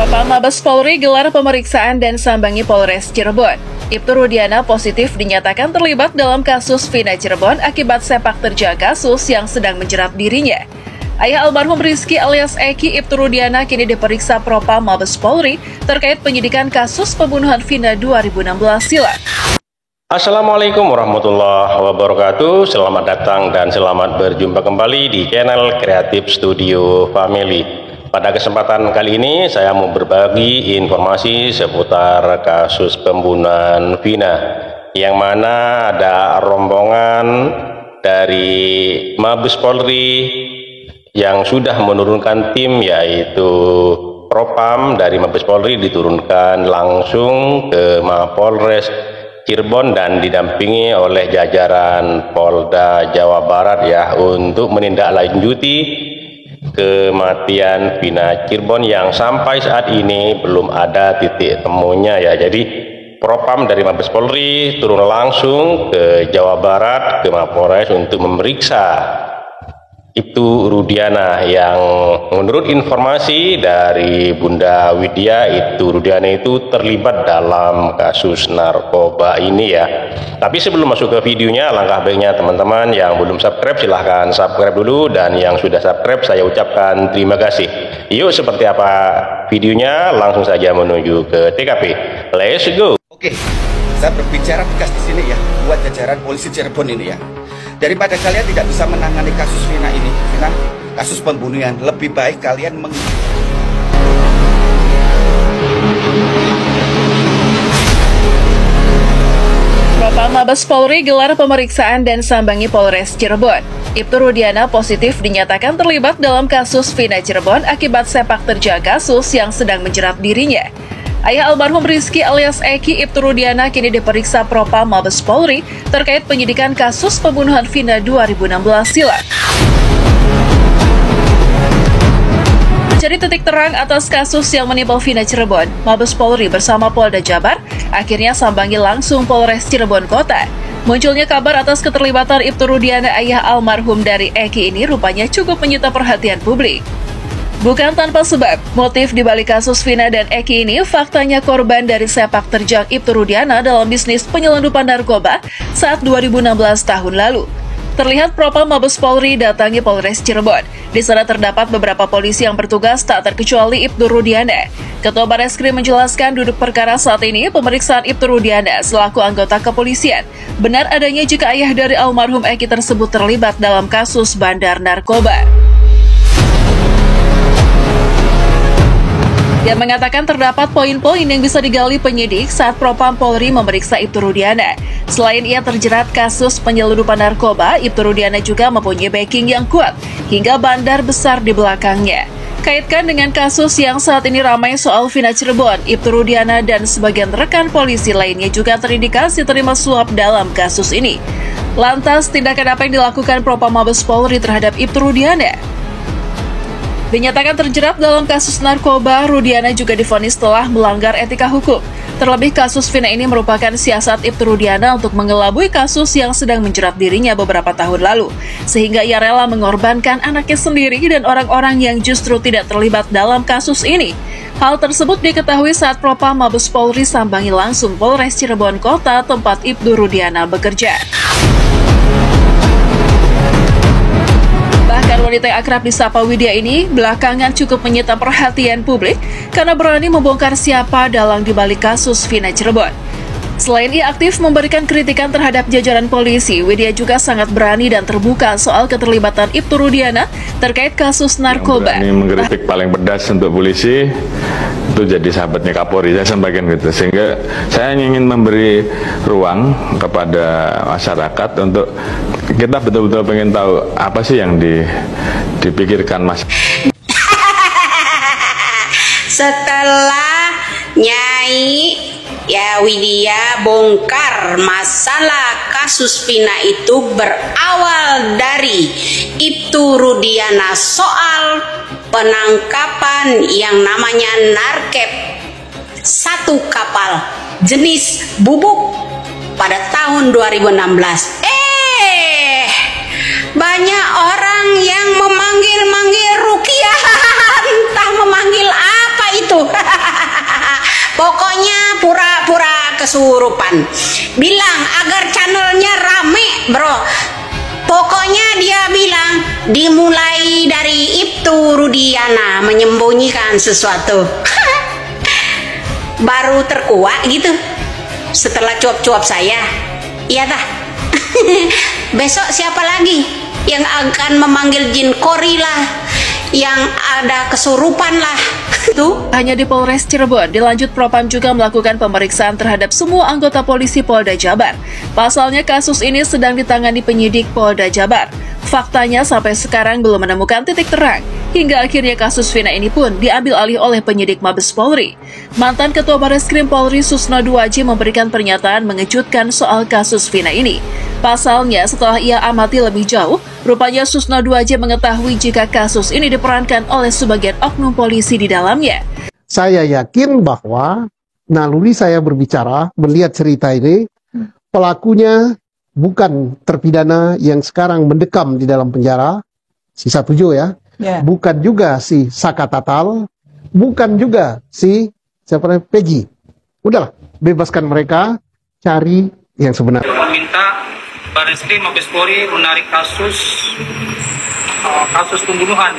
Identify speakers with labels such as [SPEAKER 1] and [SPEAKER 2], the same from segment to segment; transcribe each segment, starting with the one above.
[SPEAKER 1] Propam Mabes Polri gelar pemeriksaan dan sambangi Polres Cirebon. Ibtu Rudiana positif dinyatakan terlibat dalam kasus Vina Cirebon akibat sepak terjang kasus yang sedang menjerat dirinya. Ayah almarhum Rizky alias Eki, Ibtu Rudiana kini diperiksa Propam Mabes Polri terkait penyidikan kasus pembunuhan Vina 2016 silam.
[SPEAKER 2] Assalamualaikum warahmatullahi wabarakatuh. Selamat datang dan selamat berjumpa kembali di channel Kreatif Studio Family. Pada kesempatan kali ini saya mau berbagi informasi seputar kasus pembunuhan Vina, yang mana ada rombongan dari Mabes Polri yang sudah menurunkan tim, yaitu Propam dari Mabes Polri diturunkan langsung ke Mapolres Cirebon dan didampingi oleh jajaran Polda Jawa Barat ya, untuk menindaklanjuti kematian Vina Cirebon yang sampai saat ini belum ada titik temunya ya. Jadi Propam dari Mabes Polri turun langsung ke Jawa Barat, ke Mapolres untuk memeriksa Ibtu Rudiana, yang menurut informasi dari Bunda Widya, Ibtu Rudiana itu terlibat dalam kasus narkoba ini ya. Tapi sebelum masuk ke videonya, alangkah baiknya teman-teman yang belum subscribe silahkan subscribe dulu, dan yang sudah subscribe saya ucapkan terima kasih. Yuk, seperti apa videonya, langsung saja menuju ke TKP. Let's go.
[SPEAKER 3] Oke, saya berbicara tegas di sini ya, buat jajaran polisi Cirebon ini ya. Daripada kalian tidak bisa menangani kasus Vina ini, kasus pembunuhan, lebih baik kalian
[SPEAKER 1] Propam Mabes Polri gelar pemeriksaan dan sambangi Polres Cirebon. Ibtu Rudiana positif dinyatakan terlibat dalam kasus Vina Cirebon akibat sepak terjang kasus yang sedang menjerat dirinya. Ayah almarhum Rizky alias Eki, Ibtu Rudiana kini diperiksa Propam Mabes Polri terkait penyidikan kasus pembunuhan Vina 2016 silam. Mencari titik terang atas kasus yang menimpa Vina Cirebon, Mabes Polri bersama Polda Jabar akhirnya sambangi langsung Polres Cirebon Kota. Munculnya kabar atas keterlibatan Ibtu Rudiana, ayah almarhum dari Eki ini rupanya cukup menyita perhatian publik. Bukan tanpa sebab, motif dibalik kasus Vina dan Eki ini faktanya korban dari sepak terjang Ibtu Rudiana dalam bisnis penyelundupan narkoba saat 2016 tahun lalu. Terlihat Propam Mabes Polri datangi Polres Cirebon. Di sana terdapat beberapa polisi yang bertugas tak terkecuali Ibtu Rudiana. Ketua Bareskrim menjelaskan duduk perkara saat ini pemeriksaan Ibtu Rudiana selaku anggota kepolisian. Benar adanya jika ayah dari almarhum Eki tersebut terlibat dalam kasus bandar narkoba. Dia mengatakan terdapat poin-poin yang bisa digali penyidik saat Propam Polri memeriksa Ibtu Rudiana. Selain ia terjerat kasus penyelundupan narkoba, Ibtu Rudiana juga mempunyai backing yang kuat hingga bandar besar di belakangnya. Kaitkan dengan kasus yang saat ini ramai soal Vina Cirebon, Ibtu Rudiana dan sebagian rekan polisi lainnya juga terindikasi terima suap dalam kasus ini. Lantas, tindakan apa yang dilakukan Propam Mabes Polri terhadap Ibtu Rudiana? Dinyatakan terjerat dalam kasus narkoba, Rudiana juga divonis telah melanggar etika hukum. Terlebih kasus Vina ini merupakan siasat Ibtu Rudiana untuk mengelabui kasus yang sedang menjerat dirinya beberapa tahun lalu, sehingga ia rela mengorbankan anaknya sendiri dan orang-orang yang justru tidak terlibat dalam kasus ini. Hal tersebut diketahui saat Propam Mabes Polri sambangi langsung Polres Cirebon Kota tempat Ibtu Rudiana bekerja. Bahkan wanita yang akrab disapa Widya ini belakangan cukup menyita perhatian publik karena berani membongkar siapa dalang dibalik kasus Vina Cirebon. Selain ia aktif memberikan kritikan terhadap jajaran polisi, Widya juga sangat berani dan terbuka soal keterlibatan Ibtu Rudiana terkait kasus narkoba.
[SPEAKER 4] Yang berani mengkritik paling pedas untuk polisi itu jadi sahabatnya Kapolri, saya sampaikan gitu. Sehingga saya ingin memberi ruang kepada masyarakat untuk kita betul-betul pengen tahu apa sih yang dipikirkan Mas.
[SPEAKER 5] Setelah Nyai Widya bongkar masalah kasus Vina itu berawal dari Ibtu Rudiana soal penangkapan yang namanya narkep satu kapal jenis bubuk pada tahun 2016. Banyak orang yang memanggil-manggil Rukiah, entah memanggil apa itu. kesurupan. Bilang agar channelnya rame, bro. Pokoknya dia bilang dimulai dari Ibtu Rudiana menyembunyikan sesuatu. Baru terkuak gitu setelah cuap-cuap saya. Iya dah. Besok siapa lagi yang akan memanggil jin kori lah, yang ada kesurupan lah. Tuh.
[SPEAKER 1] Hanya di Polres Cirebon, dilanjut Propam juga melakukan pemeriksaan terhadap semua anggota polisi Polda Jabar. Pasalnya kasus ini sedang ditangani penyidik Polda Jabar. Faktanya sampai sekarang belum menemukan titik terang. Hingga akhirnya kasus Vina ini pun diambil alih oleh penyidik Mabes Polri. Mantan Ketua Barreskrim Polri Susno Duaji memberikan pernyataan mengejutkan soal kasus Vina ini. Pasalnya setelah ia amati lebih jauh, rupanya Susno Duaji mengetahui jika kasus ini diperankan oleh sebagian oknum polisi di dalamnya.
[SPEAKER 6] Saya yakin bahwa naluri saya berbicara, melihat cerita ini, pelakunya bukan terpidana yang sekarang mendekam di dalam penjara, si 17 ya. Bukan juga si Saka Tatal, bukan juga si Peggy. Udahlah, bebaskan mereka, cari yang sebenarnya.
[SPEAKER 7] Meminta Barreskrim Mabes Polri menarik kasus pembunuhan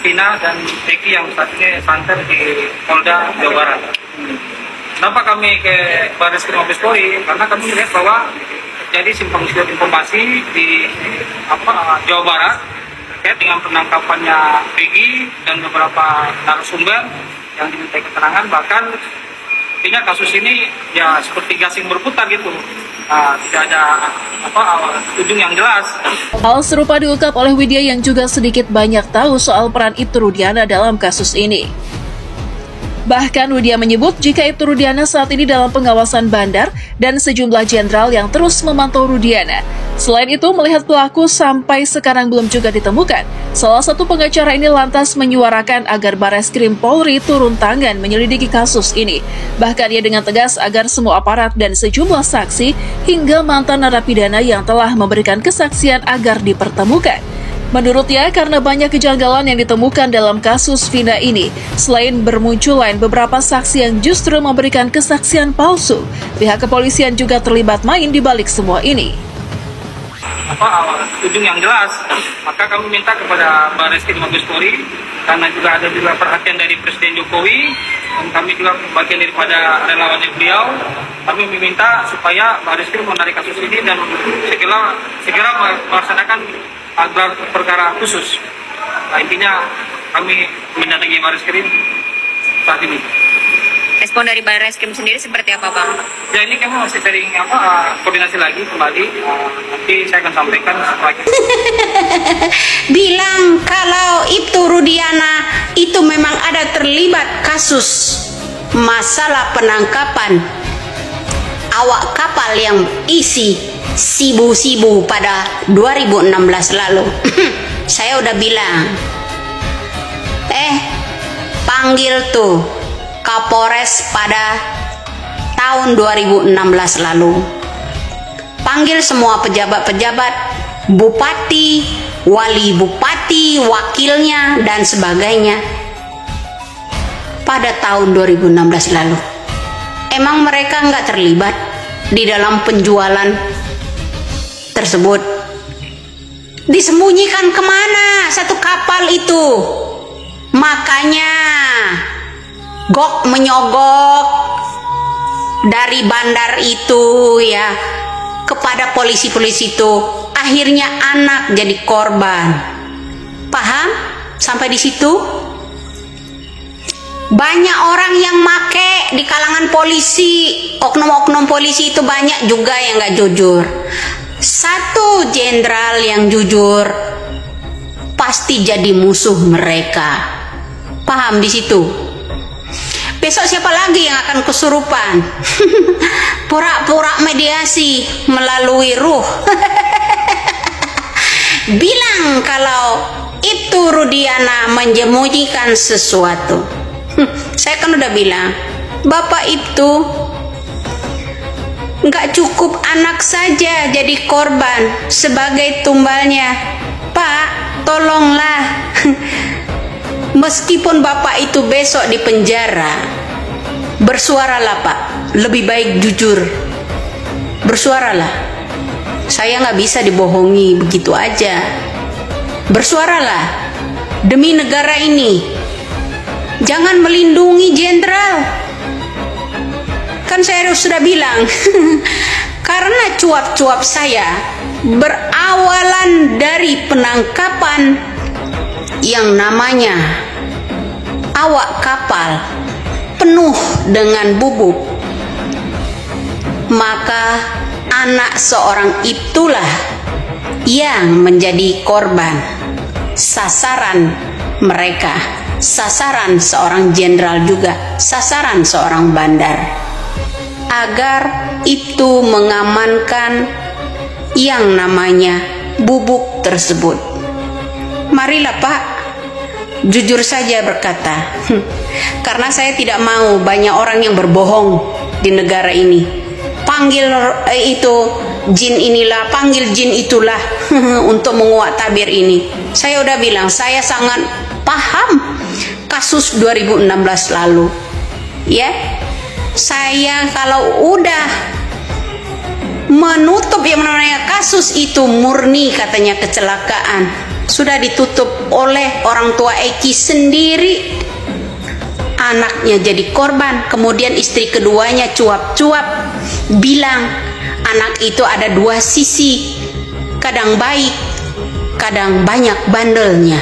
[SPEAKER 7] Vina dan Peggy yang saat ini santer di Polda Jawa Barat. Kenapa kami ke Barreskrim Mabes Polri? Karena kami melihat bahwa terjadi simpang siur informasi di Jawa Barat terkait dengan penangkapannya Peggy dan beberapa narasumber yang diminta keterangan. Bahkan artinya kasus ini ya seperti gasing berputar gitu, tidak ada ujung yang jelas.
[SPEAKER 1] Hal serupa diungkap oleh Widya yang juga sedikit banyak tahu soal peran Ibtu Rudiana dalam kasus ini. Bahkan Widya menyebut jika Ibtu Rudiana saat ini dalam pengawasan bandar dan sejumlah jenderal yang terus memantau Rudiana. Selain itu, melihat pelaku sampai sekarang belum juga ditemukan. Salah satu pengacara ini lantas menyuarakan agar Barreskrim Polri turun tangan menyelidiki kasus ini. Bahkan ia dengan tegas agar semua aparat dan sejumlah saksi hingga mantan narapidana yang telah memberikan kesaksian agar dipertemukan. Menurutnya, karena banyak kejanggalan yang ditemukan dalam kasus Vina ini, selain bermunculan beberapa saksi yang justru memberikan kesaksian palsu, pihak kepolisian juga terlibat main di balik semua ini.
[SPEAKER 7] Ujung yang jelas, maka kami minta kepada Barreskrim Mabes Polri, karena juga ada perhatian dari Presiden Jokowi, dan kami juga bagian daripada relawannya beliau, kami meminta supaya Barreskrim menarik kasus ini dan segera melaksanakan gelar perkara khusus. Nah, intinya kami mendatangi Barreskrim saat ini.
[SPEAKER 8] Respon dari Barreskrim sendiri seperti apa, Bang?
[SPEAKER 7] Ya, ini kami masih sering koordinasi lagi kembali. Nanti saya akan sampaikan setelah itu.
[SPEAKER 5] Bilang kalau Ibtu Rudiana itu memang ada terlibat kasus masalah penangkapan awak kapal yang isi sibu-sibu pada 2016 lalu. Saya udah bilang, panggil tuh Kapolres pada tahun 2016 lalu. Panggil semua pejabat-pejabat, bupati, wali bupati, wakilnya, dan sebagainya pada tahun 2016 lalu. Emang mereka nggak terlibat di dalam penjualan tersebut? Disembunyikan kemana satu kapal itu? Makanya gok menyogok dari bandar itu ya kepada polisi-polisi itu, akhirnya anak jadi korban. Paham sampai di situ? Banyak orang yang make di kalangan polisi, oknum-oknum polisi itu banyak juga yang nggak jujur. Satu jenderal yang jujur pasti jadi musuh mereka. Paham di situ? Besok siapa lagi yang akan kesurupan? Pura-pura mediasi melalui ruh. Bilang kalau Ibtu Rudiana menyembunyikan sesuatu. Saya kan udah bilang, Bapak Ibtu, nggak cukup anak saja jadi korban sebagai tumbalnya. Pak, tolonglah. Meskipun Bapak itu besok di penjara, Bersuaralah Pak, lebih baik jujur. Bersuaralah. Saya nggak bisa dibohongi begitu aja. Bersuaralah demi negara ini. Jangan melindungi jenderal. Kan saya sudah bilang, karena cuap-cuap saya berawalan dari penangkapan yang namanya awak kapal penuh dengan bubuk, maka anak seorang itulah yang menjadi korban sasaran mereka, sasaran seorang jenderal juga, sasaran seorang bandar, agar itu mengamankan yang namanya bubuk tersebut. Marilah Pak, jujur saja berkata, karena saya tidak mau banyak orang yang berbohong di negara ini. Panggil itu jin inilah, panggil jin itulah untuk menguak tabir ini. Saya udah bilang, saya sangat paham kasus 2016 lalu. Ya, saya kalau udah menutup yang namanya kasus itu murni katanya kecelakaan, sudah ditutup oleh orang tua Eki sendiri. Anaknya jadi korban, kemudian istri keduanya cuap-cuap bilang anak itu ada dua sisi, kadang baik, kadang banyak bandelnya.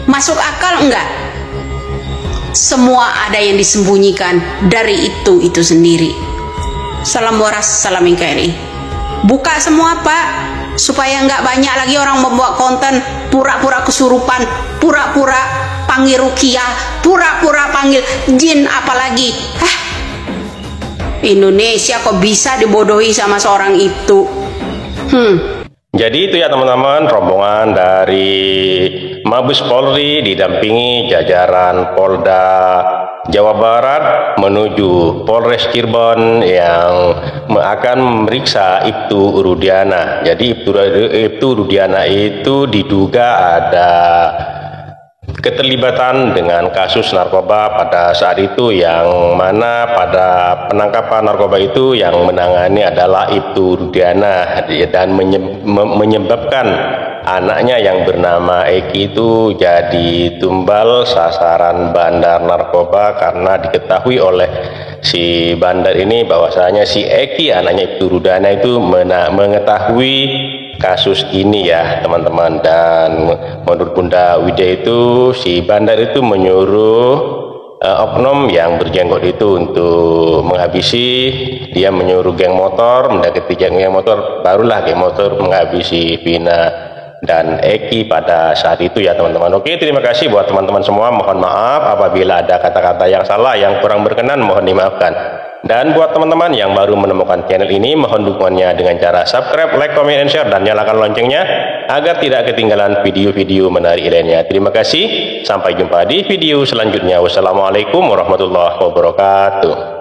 [SPEAKER 5] Masuk akal enggak? Semua ada yang disembunyikan dari itu sendiri. Salam waras, salam NKRI. Buka semua Pak, supaya enggak banyak lagi orang membuat konten pura-pura kesurupan, pura-pura panggil rukiah, pura-pura panggil jin, apalagi Indonesia kok bisa dibodohi sama seorang itu.
[SPEAKER 2] Jadi itu ya teman-teman, rombongan dari Mabes Polri didampingi jajaran Polda Jawa Barat menuju Polres Cirebon yang akan memeriksa Ibtu Rudiana. Jadi Ibtu Rudiana itu diduga ada keterlibatan dengan kasus narkoba pada saat itu, yang mana pada penangkapan narkoba itu yang menangani adalah Ibtu Rudiana, dan menyebabkan anaknya yang bernama Eki itu jadi tumbal sasaran bandar narkoba, karena diketahui oleh si bandar ini bahwasanya si Eki anaknya Ibtu Rudiana itu mengetahui kasus ini ya teman-teman. Dan menurut Bunda Widya itu si bandar itu menyuruh oknum yang berjenggot itu untuk menghabisi. Dia menyuruh geng motor mendekati geng motor, barulah geng motor menghabisi Vina dan Eki pada saat itu ya teman-teman. Oke, terima kasih buat teman-teman semua. Mohon maaf apabila ada kata-kata yang salah, yang kurang berkenan, mohon dimaafkan. Dan buat teman-teman yang baru menemukan channel ini, mohon dukungannya dengan cara subscribe, like, comment, and share, dan nyalakan loncengnya agar tidak ketinggalan video-video menarik lainnya. Terima kasih, sampai jumpa di video selanjutnya. Wassalamualaikum warahmatullahi wabarakatuh.